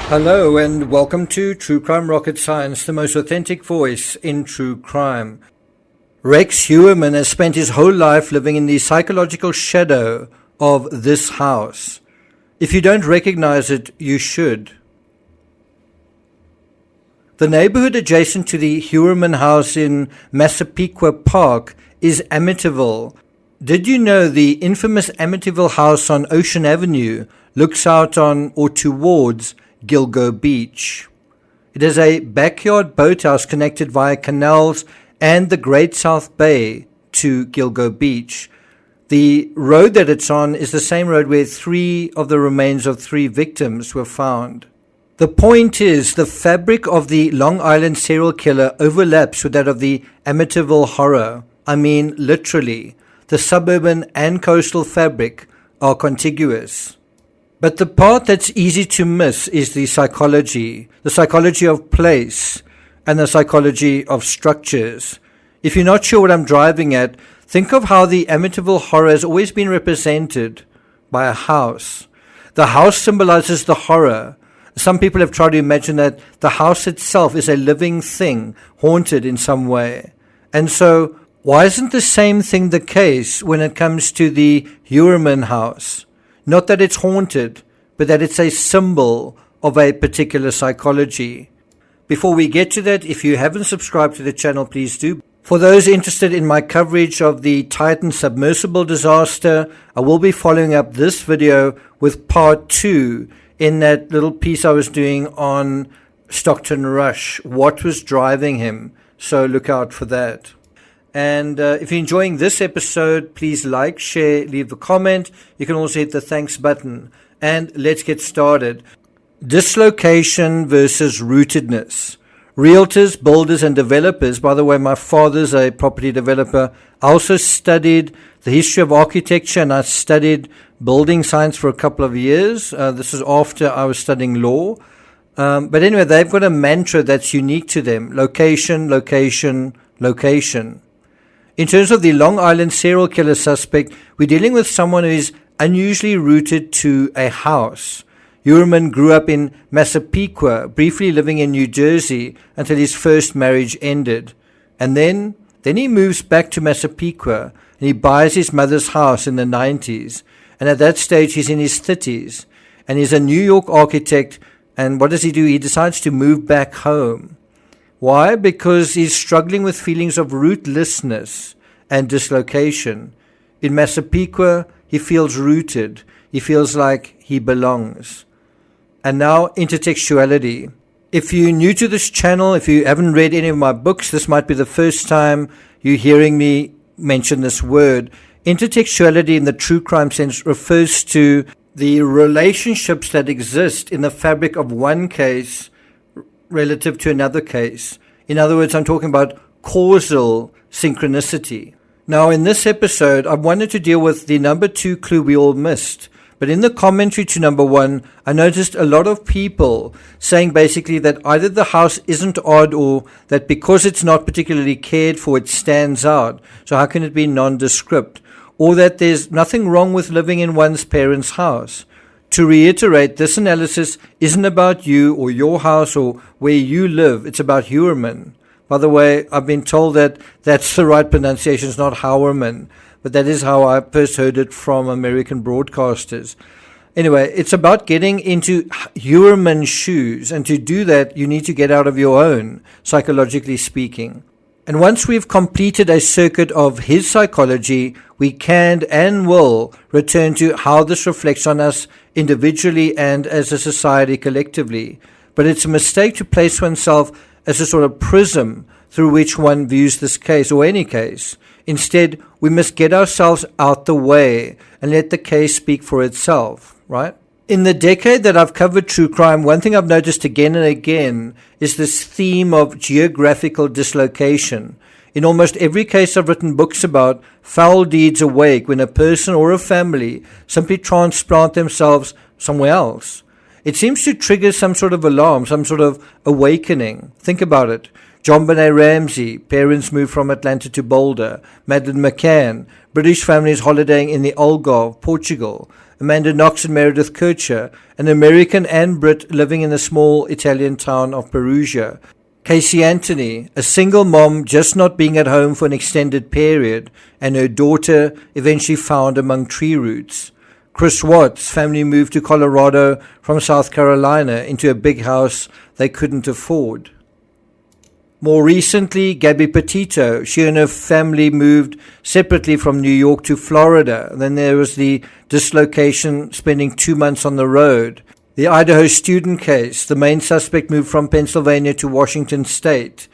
Hello and welcome to True Crime Rocket Science, the most authentic voice in true crime. Rex Heuermann has spent his whole life living in the psychological shadow of this house. If you don't recognize it, you should. The neighborhood adjacent to the Heuermann house in Massapequa Park is Amityville. Did you know the infamous Amityville house on Ocean Avenue looks out on or towards GILGO Beach? It is a backyard boathouse connected via canals and the Great South Bay to GILGO Beach. The road that it's on is the same road where 3 of the remains of 3 victims were found. The point is, the fabric of the Long Island serial killer overlaps with that of the Amityville horror. I mean, literally. The suburban and coastal fabric are contiguous. But the part that's easy to miss is the psychology of place, and the psychology of structures. If you're not sure what I'm driving at, think of how the Amityville horror has always been represented by a house. The house symbolizes the horror. Some people have tried to imagine that the house itself is a living thing, haunted in some way. And so, why isn't the same thing the case when it comes to the Heuermann house? Not that it's haunted, but that it's a symbol of a particular psychology. Before we get to that, if you haven't subscribed to the channel, please do. For those interested in my coverage of the Titan submersible disaster, I will be following up this video with part 2 in that little piece I was doing on Stockton Rush, what was driving him. So look out for that. And if you're enjoying this episode, please like, share, leave a comment. You can also hit the thanks button. And let's get started. Dislocation versus rootedness. Realtors, builders, and developers. By the way, my father's a property developer. I also studied the history of architecture, and I studied building science for a couple of years. This is after I was studying law. But anyway, they've got a mantra that's unique to them. Location, location, location. In terms of the Long Island serial killer suspect, we're dealing with someone who is unusually rooted to a house. Heuermann grew up in Massapequa, briefly living in New Jersey until his first marriage ended. And then he moves back to Massapequa and he buys his mother's house in the 90s. And at that stage, he's in his 30s. And he's a New York architect. And what does he do? He decides to move back home. Why? Because he's struggling with feelings of rootlessness and dislocation. In Massapequa, he feels rooted. He feels like he belongs. And now, intertextuality. If you're new to this channel, if you haven't read any of my books, this might be the first time you're hearing me mention this word. Intertextuality in the true crime sense refers to the relationships that exist in the fabric of one case relative to another case. In other words, I'm talking about causal synchronicity. Now, in this episode, I wanted to deal with the number 2 clue we all missed. But in the commentary to number 1, I noticed a lot of people saying basically that either the house isn't odd or that because it's not particularly cared for, it stands out. So how can it be nondescript? Or that there's nothing wrong with living in one's parents' house. To reiterate, this analysis isn't about you or your house or where you live. It's about Heuermann. By the way, I've been told that that's the right pronunciation. It's not Heuermann, but that is how I first heard it from American broadcasters. Anyway, it's about getting into Heuermann's shoes, and to do that, you need to get out of your own, psychologically speaking. And once we've completed a circuit of his psychology, we can and will return to how this reflects on us individually and as a society collectively. But it's a mistake to place oneself as a sort of prism through which one views this case or any case. Instead, we must get ourselves out the way and let the case speak for itself, right? In the decade that I've covered true crime, one thing I've noticed again and again is this theme of geographical dislocation. In almost every case I've written books about, foul deeds awake when a person or a family simply transplant themselves somewhere else. It seems to trigger some sort of alarm, some sort of awakening. Think about it. John Benet Ramsey, parents moved from Atlanta to Boulder. Madeleine McCann, British families holidaying in the Algarve, Portugal. Amanda Knox and Meredith Kercher, an American and Brit living in the small Italian town of Perugia. Casey Anthony, a single mom just not being at home for an extended period, and her daughter eventually found among tree roots. Chris Watts' family moved to Colorado from South Carolina into a big house they couldn't afford. More recently, Gabby Petito, she and her family moved separately from New York to Florida. Then there was the dislocation, spending 2 months on the road. The Idaho student case, the main suspect moved from Pennsylvania to Washington State,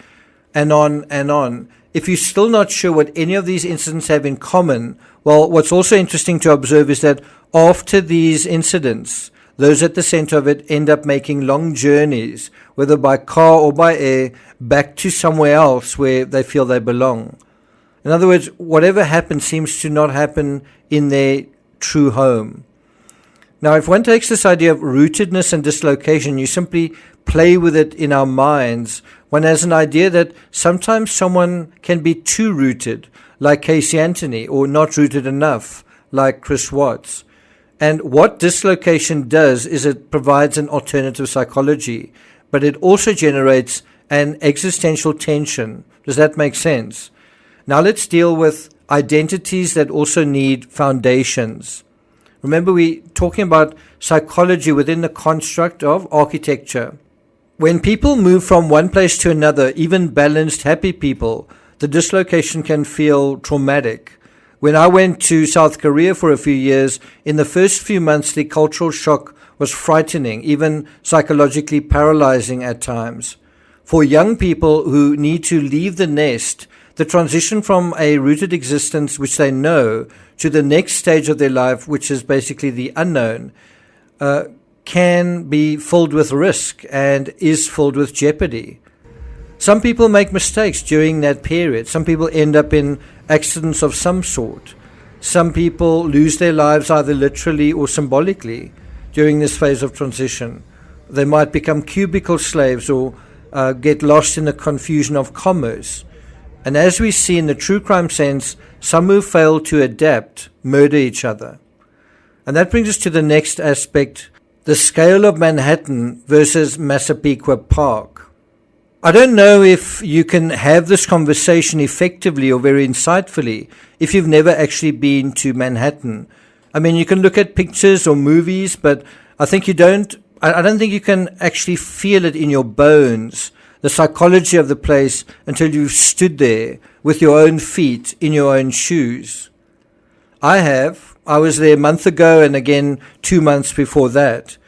and on and on. If you're still not sure what any of these incidents have in common, well, what's also interesting to observe is that after these incidents, those at the center of it end up making long journeys, whether by car or by air, back to somewhere else where they feel they belong. In other words, whatever happens seems to not happen in their true home. Now, if one takes this idea of rootedness and dislocation, you simply play with it in our minds, one has an idea that sometimes someone can be too rooted, like Casey Anthony, or not rooted enough, like Chris Watts. And what dislocation does is it provides an alternative psychology, but it also generates an existential tension. Does that make sense? Now let's deal with identities that also need foundations. Remember, we're talking about psychology within the construct of architecture. When people move from one place to another, even balanced, happy people, the dislocation can feel traumatic. When I went to South Korea for a few years, in the first few months, the cultural shock was frightening, even psychologically paralyzing at times. For young people who need to leave the nest, the transition from a rooted existence which they know to the next stage of their life, which is basically the unknown, can be filled with risk and is filled with jeopardy. Some people make mistakes during that period. Some people end up in accidents of some sort. Some people lose their lives either literally or symbolically during this phase of transition. They might become cubicle slaves or get lost in the confusion of commerce. And as we see in the true crime sense, some who fail to adapt murder each other. And that brings us to the next aspect, the scale of Manhattan versus Massapequa Park. I don't know if you can have this conversation effectively or very insightfully if you've never actually been to Manhattan. I mean, you can look at pictures or movies, but I don't think you can actually feel it in your bones, the psychology of the place, until you've stood there with your own feet in your own shoes. I have. I was there a month ago and again 2 months before that.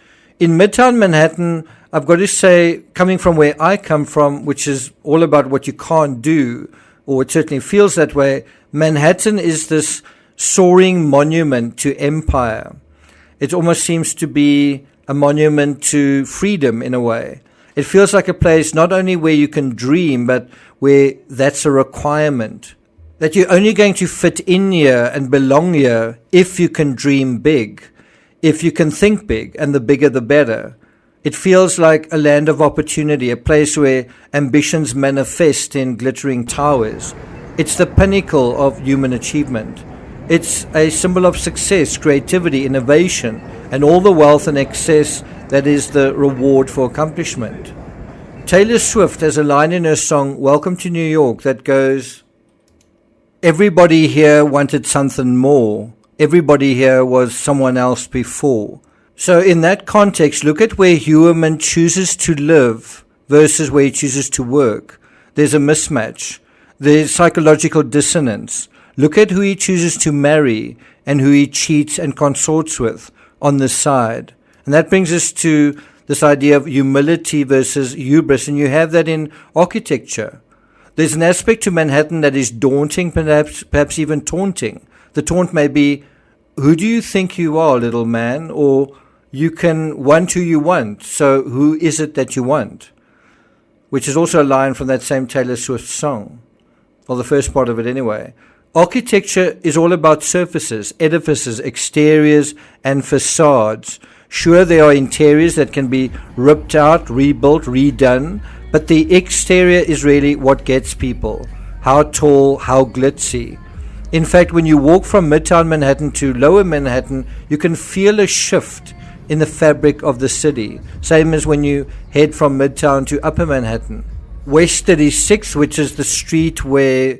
In Midtown Manhattan, I've got to say, coming from where I come from, which is all about what you can't do, or it certainly feels that way, Manhattan is this soaring monument to empire. It almost seems to be a monument to freedom in a way. It feels like a place not only where you can dream, but where that's a requirement. That you're only going to fit in here and belong here if you can dream big, if you can think big, and the bigger the better. It feels like a land of opportunity, a place where ambitions manifest in glittering towers. It's the pinnacle of human achievement. It's a symbol of success, creativity, innovation, and all the wealth and excess that is the reward for accomplishment. Taylor Swift has a line in her song, Welcome to New York, that goes, everybody here wanted something more. Everybody here was someone else before. So in that context, look at where Huerman chooses to live versus where he chooses to work. There's a mismatch. There's psychological dissonance. Look at who he chooses to marry and who he cheats and consorts with on this side. And that brings us to this idea of humility versus hubris, and you have that in architecture. There's an aspect to Manhattan that is daunting, perhaps even taunting. The taunt may be, who do you think you are, little man? Or you can want who you want, so who is it that you want? Which is also a line from that same Taylor Swift song. Well, the first part of it anyway. Architecture is all about surfaces, edifices, exteriors, and facades. Sure, there are interiors that can be ripped out, rebuilt, redone, but the exterior is really what gets people. How tall, how glitzy. In fact, when you walk from Midtown Manhattan to Lower Manhattan, you can feel a shift in the fabric of the city. Same as when you head from Midtown to Upper Manhattan. West 36th, which is the street where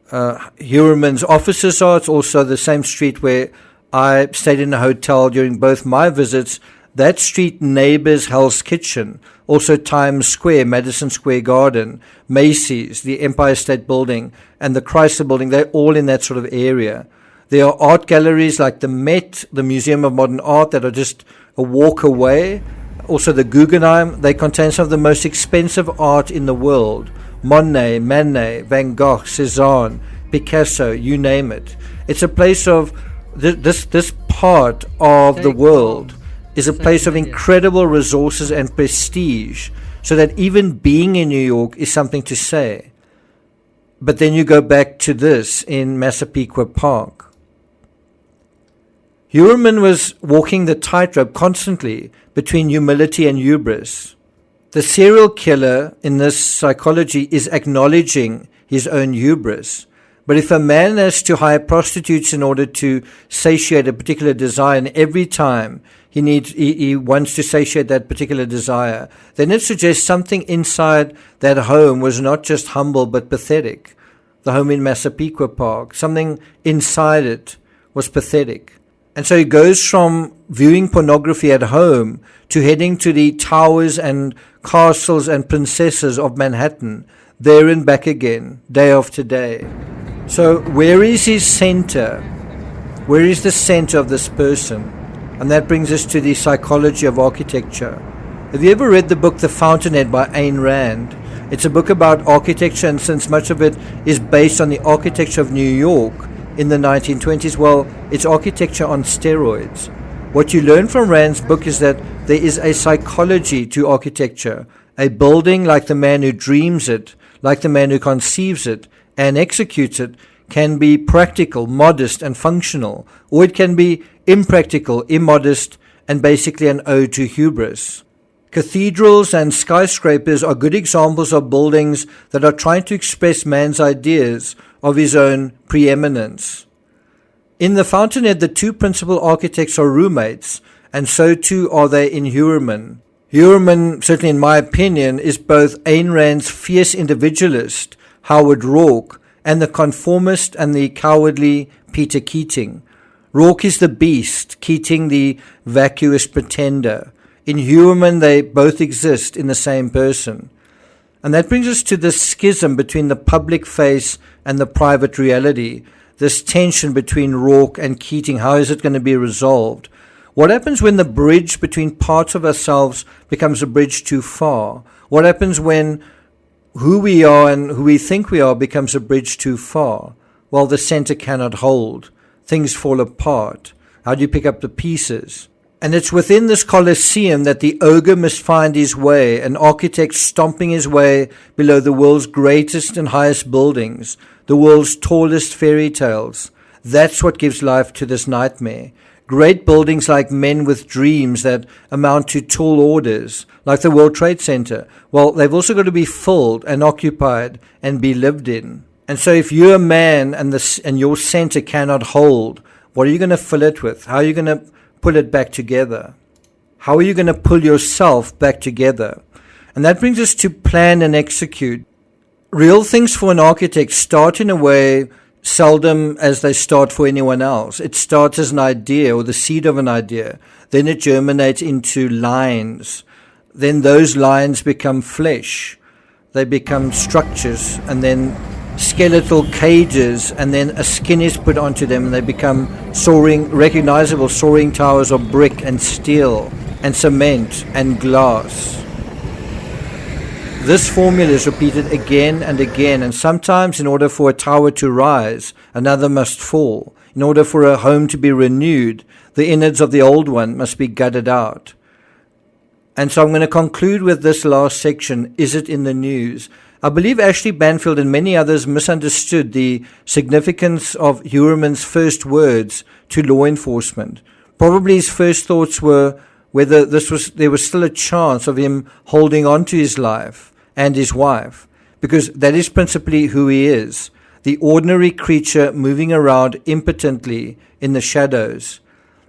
Heuermann's offices are. It's also the same street where I stayed in a hotel during both my visits. That street neighbors Hell's Kitchen, also Times Square, Madison Square Garden, Macy's, the Empire State Building, and the Chrysler Building. They're all in that sort of area. There are art galleries like the Met, the Museum of Modern Art, that are just a walk away. Also the Guggenheim. They contain some of the most expensive art in the world. Monet, Manet, Van Gogh, Cézanne, Picasso, you name it. It's a place of, this part of the world is a place of incredible resources and prestige, so that even being in New York is something to say. But then you go back to this in Massapequa Park. Heuermann was walking the tightrope constantly between humility and hubris. The serial killer in this psychology is acknowledging his own hubris. But if a man has to hire prostitutes in order to satiate a particular desire, and every time he wants to satiate that particular desire, then it suggests something inside that home was not just humble but pathetic. The home in Massapequa Park, something inside it was pathetic. And so he goes from viewing pornography at home to heading to the towers and castles and princesses of Manhattan, there and back again, day after day. So where is his center? Where is the center of this person? And that brings us to the psychology of architecture. Have you ever read the book The Fountainhead by Ayn Rand? It's a book about architecture, and since much of it is based on the architecture of New York in the 1920s, well, it's architecture on steroids. What you learn from Rand's book is that there is a psychology to architecture. A building, like the man who dreams it, like the man who conceives it and executes it, can be practical, modest, and functional, or it can be impractical, immodest, and basically an ode to hubris. Cathedrals and skyscrapers are good examples of buildings that are trying to express man's ideas of his own preeminence. In The Fountainhead, the two principal architects are roommates, and so too are they in Heuermann. Heuermann, certainly in my opinion, is both Ayn Rand's fierce individualist, Howard Rourke, and the conformist and the cowardly Peter Keating. Rourke is the beast, Keating the vacuous pretender. In Heuermann, they both exist in the same person. And that brings us to this schism between the public face and the private reality, this tension between Rourke and Keating. How is it going to be resolved? What happens when the bridge between parts of ourselves becomes a bridge too far? What happens when who we are and who we think we are becomes a bridge too far? Well, the center cannot hold. Things fall apart. How do you pick up the pieces? And it's within this Colosseum that the ogre must find his way, an architect stomping his way below the world's greatest and highest buildings, the world's tallest fairy tales. That's what gives life to this nightmare. Great buildings like men with dreams that amount to tall orders, like the World Trade Center. Well, they've also got to be filled and occupied and be lived in. And so if you're a man and your center cannot hold, what are you going to fill it with? How are you going to pull it back together? How are you going to pull yourself back together? And that brings us to plan and execute. Real things for an architect start in a way seldom as they start for anyone else. It starts as an idea or the seed of an idea. Then it germinates into lines. Then those lines become flesh. They become structures, and then skeletal cages, and then a skin is put onto them, and they become recognizable soaring towers of brick and steel and cement and glass. This formula is repeated again and again, and sometimes in order for a tower to rise, another must fall. In order for a home to be renewed, the innards of the old one must be gutted out. And so I'm going to conclude with this last section, is it in the news? I believe Ashley Banfield and many others misunderstood the significance of Heuermann's first words to law enforcement. Probably his first thoughts were whether there was still a chance of him holding on to his life and his wife, because that is principally who he is. the ordinary creature moving around impotently in the shadows.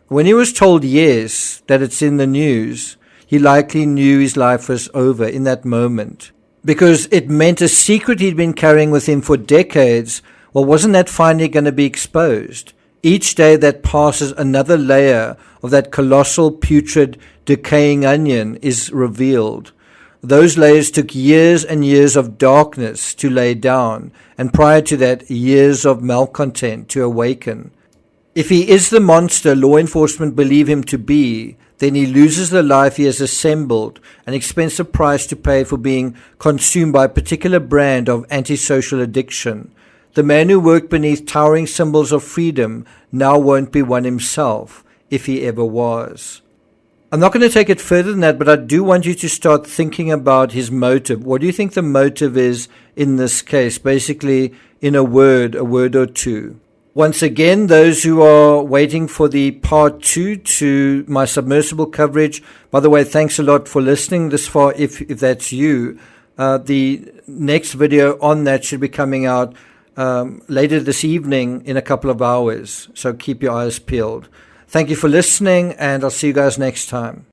When he was told yes, that it's in the news, he likely knew his life was over in that moment, because it meant a secret he'd been carrying with him for decades. Well, wasn't that finally going to be exposed? Each day that passes, another layer of that colossal, putrid, decaying onion is revealed. Those layers took years and years of darkness to lay down, and prior to that, years of malcontent to awaken. If he is the monster law enforcement believe him to be, then he loses the life he has assembled, an expensive price to pay for being consumed by a particular brand of antisocial addiction. The man who worked beneath towering symbols of freedom now won't be one himself, if he ever was. I'm not going to take it further than that, but I do want you to start thinking about his motive. What do you think the motive is in this case? Basically, in a word or two. Once again, those who are waiting for the part 2 to my submersible coverage, by the way, thanks a lot for listening this far, if that's you. The next video on that should be coming out later this evening in a couple of hours, so keep your eyes peeled. Thank you for listening, and I'll see you guys next time.